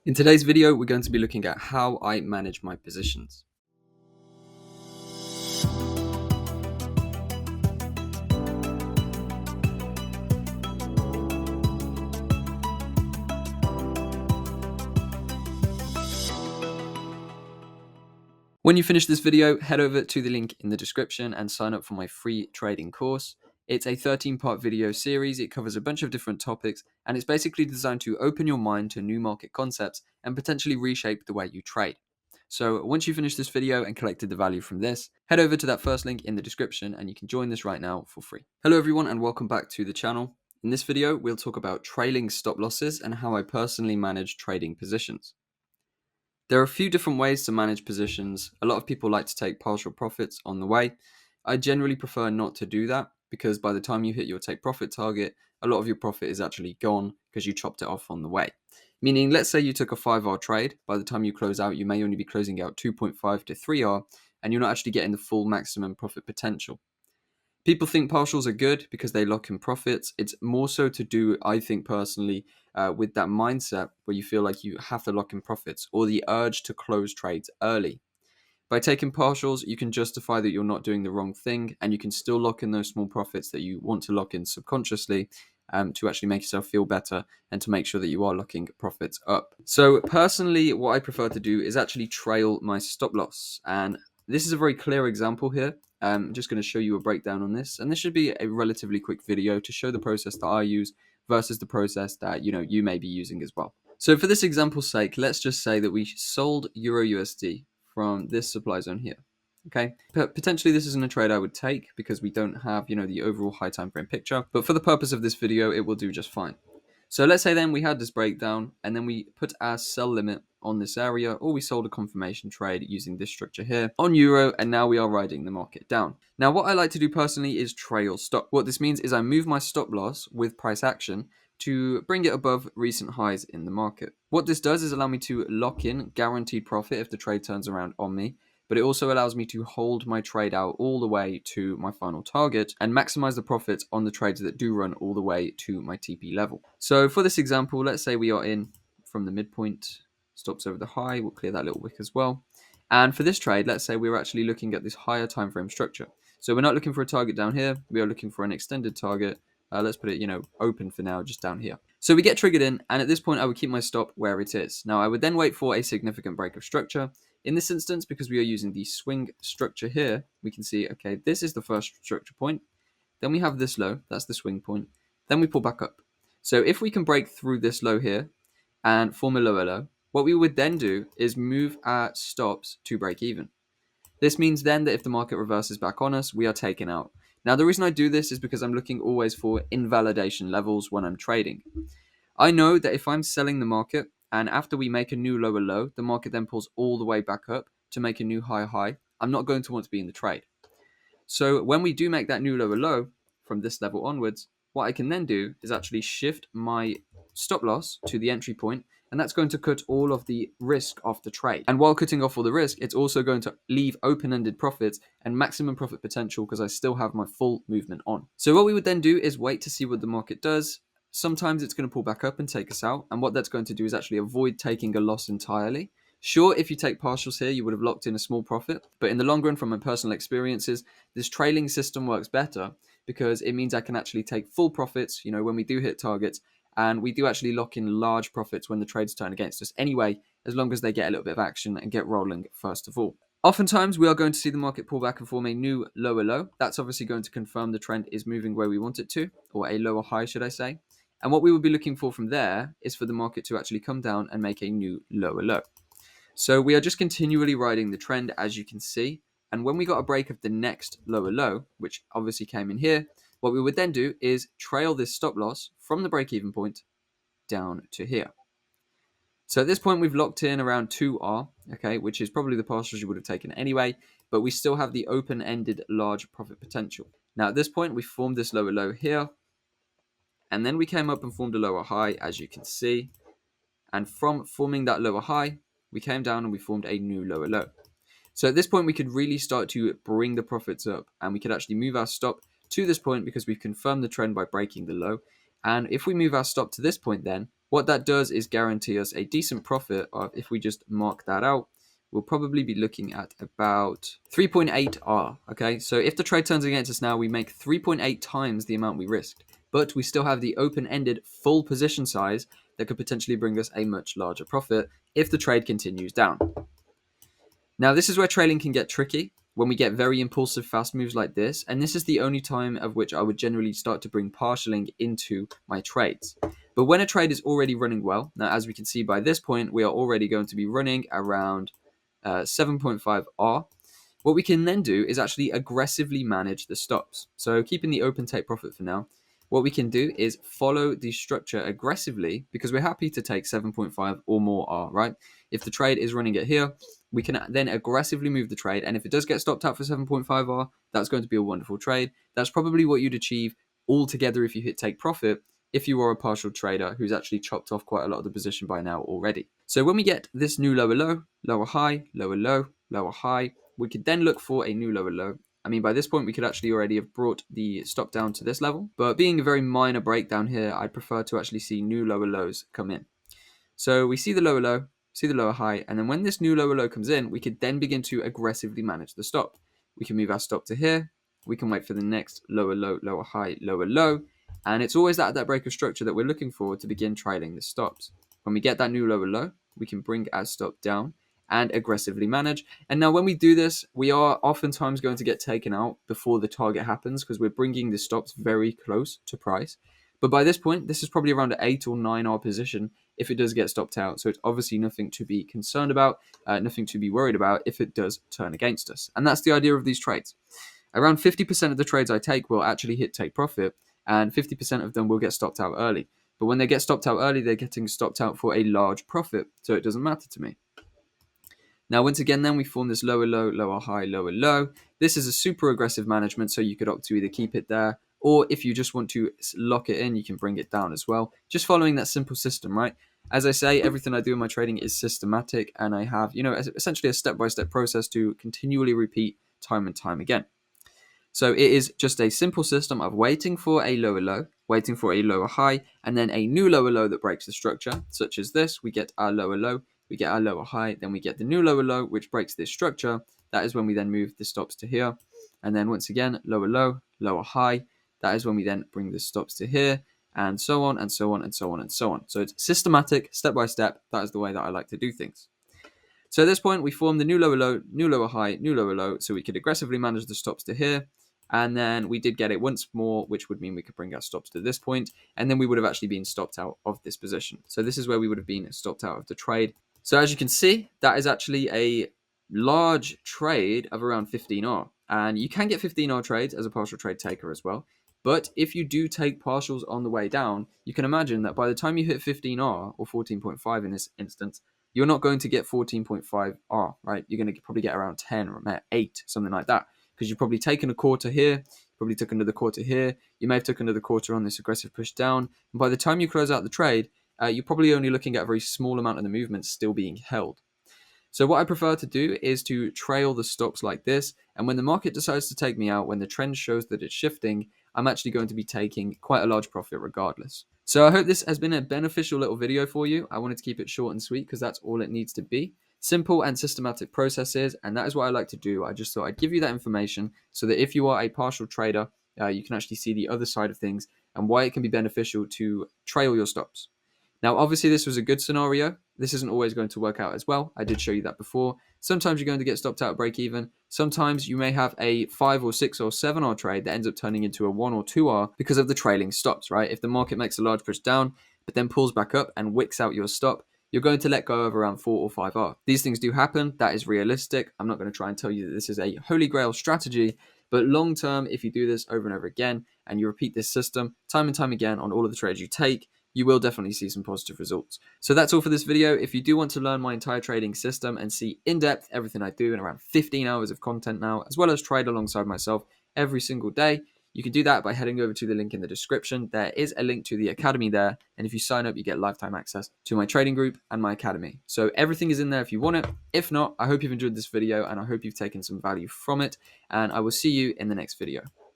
In today's video, we're going to be looking at how I manage my positions. When you finish this video, head over to the link in the description and sign up for my free trading course. It's a 13-part video series. It covers a bunch of different topics, and it's basically designed to open your mind to new market concepts and potentially reshape the way you trade. So once you finish this video and collected the value from this, head over to that first link in the description and you can join this right now for free. Hello everyone and welcome back to the channel. In this video, we'll talk about trailing stop losses and how I personally manage trading positions. There are a few different ways to manage positions. A lot of people like to take partial profits on the way. I generally prefer not to do that because by the time you hit your take profit target, a lot of your profit is actually gone because you chopped it off on the way. Meaning, let's say you took a 5R trade. By the time you close out, you may only be closing out 2.5 to 3R, and you're not actually getting the full maximum profit potential. People think partials are good because they lock in profits. It's more so to do, I think personally, with that mindset where you feel like you have to lock in profits or the urge to close trades early. By taking partials, you can justify that you're not doing the wrong thing and you can still lock in those small profits that you want to lock in subconsciously to actually make yourself feel better and to make sure that you are locking profits up. So personally, what I prefer to do is actually trail my stop loss. And this is a very clear example here. I'm just going to show you a breakdown on this. And this should be a relatively quick video to show the process that I use versus the process that you may be using as well. So for this example's sake, let's just say that we sold Euro USD from this supply zone here. Okay, potentially this isn't a trade I would take because we don't have, the overall high time frame picture, but for the purpose of this video, it will do just fine. So let's say then we had this breakdown and then we put our sell limit on this area, or we sold a confirmation trade using this structure here on Euro, and now we are riding the market down. Now, what I like to do personally is trail stop. What this means is I move my stop loss with price action to bring it above recent highs in the market. What this does is allow me to lock in guaranteed profit if the trade turns around on me, but it also allows me to hold my trade out all the way to my final target and maximize the profits on the trades that do run all the way to my TP level. So for this example, let's say we are in from the midpoint, stops over the high, we'll clear that little wick as well. And for this trade, let's say we're actually looking at this higher time frame structure. So we're not looking for a target down here, we are looking for an extended target. Let's put it, open for now, just down here. So we get triggered in, and at this point, I would keep my stop where it is. Now, I would then wait for a significant break of structure. In this instance, because we are using the swing structure here, we can see, okay, this is the first structure point. Then we have this low, that's the swing point. Then we pull back up. So if we can break through this low here and form a lower low, what we would then do is move our stops to break even. This means then that if the market reverses back on us, we are taken out. Now, the reason I do this is because I'm looking always for invalidation levels when I'm trading. I know that if I'm selling the market and after we make a new lower low, the market then pulls all the way back up to make a new higher high, I'm not going to want to be in the trade. So when we do make that new lower low from this level onwards, what I can then do is actually shift my stop loss to the entry point, and that's going to cut all of the risk off the trade. And while cutting off all the risk, it's also going to leave open-ended profits and maximum profit potential because I still have my full movement on. So what we would then do is wait to see what the market does. Sometimes it's going to pull back up and take us out, and what that's going to do is actually avoid taking a loss entirely. Sure, if you take partials here, you would have locked in a small profit, but in the long run, from my personal experiences, this trailing system works better because it means I can actually take full profits, when we do hit targets, and we do actually lock in large profits when the trades turn against us anyway, as long as they get a little bit of action and get rolling first of all. Oftentimes, we are going to see the market pull back and form a new lower low. That's obviously going to confirm the trend is moving where we want it to, or a lower high, should I say. And what we would be looking for from there is for the market to actually come down and make a new lower low. So we are just continually riding the trend, as you can see. And when we got a break of the next lower low, which obviously came in here, what we would then do is trail this stop loss from the break-even point down to here. So at this point, we've locked in around 2R, okay, which is probably the partials you would have taken anyway, but we still have the open-ended large profit potential. Now at this point, we formed this lower low here, and then we came up and formed a lower high, as you can see. And from forming that lower high, we came down and we formed a new lower low. So at this point, we could really start to bring the profits up, and we could actually move our stop to this point because we've confirmed the trend by breaking the low. And if we move our stop to this point then, What that does is guarantee us a decent profit of, if we just mark that out, we'll probably be looking at about 3.8 R. Okay, so if the trade turns against us now, we make 3.8 times the amount we risked, but we still have the open-ended full position size that could potentially bring us a much larger profit if the trade continues down. Now, this is where trailing can get tricky, when we get very impulsive fast moves like this, and this is the only time of which I would generally start to bring partialing into my trades. But when a trade is already running well, now as we can see by this point, we are already going to be running around 7.5 R. What we can then do is actually aggressively manage the stops. So keeping the open take profit for now, what we can do is follow the structure aggressively, because we're happy to take 7.5 or more R, right? If the trade is running it here, we can then aggressively move the trade, and if it does get stopped out for 7.5 R, that's going to be a wonderful trade. That's probably what you'd achieve altogether if you hit take profit, if you are a partial trader who's actually chopped off quite a lot of the position by now already. So when we get this new lower low, lower high, lower low, lower high, we could then look for a new lower low. I mean, by this point, we could actually already have brought the stop down to this level, but being a very minor breakdown here, I'd prefer to actually see new lower lows come in. So we see the lower low, see the lower high, and then when this new lower low comes in, we could then begin to aggressively manage the stop. We can move our stop to here, we can wait for the next lower low, lower high, lower low, and it's always that break of structure that we're looking for to begin trailing the stops. When we get that new lower low, we can bring our stop down and aggressively manage. And now when we do this, we are oftentimes going to get taken out before the target happens, because we're bringing the stops very close to price. But by this point, this is probably around an 8 or 9 R position if it does get stopped out. So it's obviously nothing to be concerned about, nothing to be worried about if it does turn against us. And that's the idea of these trades. Around 50% of the trades I take will actually hit take profit, and 50% of them will get stopped out early. But when they get stopped out early, they're getting stopped out for a large profit, so it doesn't matter to me. Now, once again, then we form this lower low, lower high, lower low. This is a super aggressive management, so you could opt to either keep it there, or if you just want to lock it in, you can bring it down as well. Just following that simple system, right? As I say, everything I do in my trading is systematic, and I have, essentially a step-by-step process to continually repeat time and time again. So it is just a simple system of waiting for a lower low, waiting for a lower high, and then a new lower low that breaks the structure, such as this. We get our lower low, we get our lower high, then we get the new lower low, which breaks this structure. That is when we then move the stops to here. And then once again, lower low, lower high. That is when we then bring the stops to here, and so on, and so on, and so on, and so on. So it's systematic, step by step. That is the way that I like to do things. So at this point, we form the new lower low, new lower high, new lower low, so we could aggressively manage the stops to here. And then we did get it once more, which would mean we could bring our stops to this point, and then we would have actually been stopped out of this position. So this is where we would have been stopped out of the trade. So as you can see, that is actually a large trade of around 15R. And you can get 15R trades as a partial trade taker as well. But if you do take partials on the way down, you can imagine that by the time you hit 15R, or 14.5 in this instance, you're not going to get 14.5R, right? You're going to probably get around 10 or 8, something like that. Because you've probably taken a quarter here, probably took another quarter here, you may have taken another quarter on this aggressive push down, and by the time you close out the trade, you're probably only looking at a very small amount of the movement still being held. So what I prefer to do is to trail the stops like this, and when the market decides to take me out, when the trend shows that it's shifting, I'm actually going to be taking quite a large profit regardless. So I hope this has been a beneficial little video for you. I wanted to keep it short and sweet because that's all it needs to be. Simple and systematic processes, and that is what I like to do. I just thought I'd give you that information so that if you are a partial trader, you can actually see the other side of things and why it can be beneficial to trail your stops. Now, obviously, this was a good scenario. This isn't always going to work out as well. I did show you that before. Sometimes you're going to get stopped out at break even. Sometimes you may have a 5 or 6 or 7R trade that ends up turning into a 1 or 2R because of the trailing stops, right? If the market makes a large push down, but then pulls back up and wicks out your stop, you're going to let go of around 4 or 5R. These things do happen. That is realistic. I'm not going to try and tell you that this is a holy grail strategy, but long term, if you do this over and over again and you repeat this system time and time again on all of the trades you take, you will definitely see some positive results. So that's all for this video. If you do want to learn my entire trading system and see in depth everything I do in around 15 hours of content now, as well as trade alongside myself every single day, you can do that by heading over to the link in the description. There is a link to the academy there. And if you sign up, you get lifetime access to my trading group and my academy. So everything is in there if you want it. If not, I hope you've enjoyed this video and I hope you've taken some value from it. And I will see you in the next video.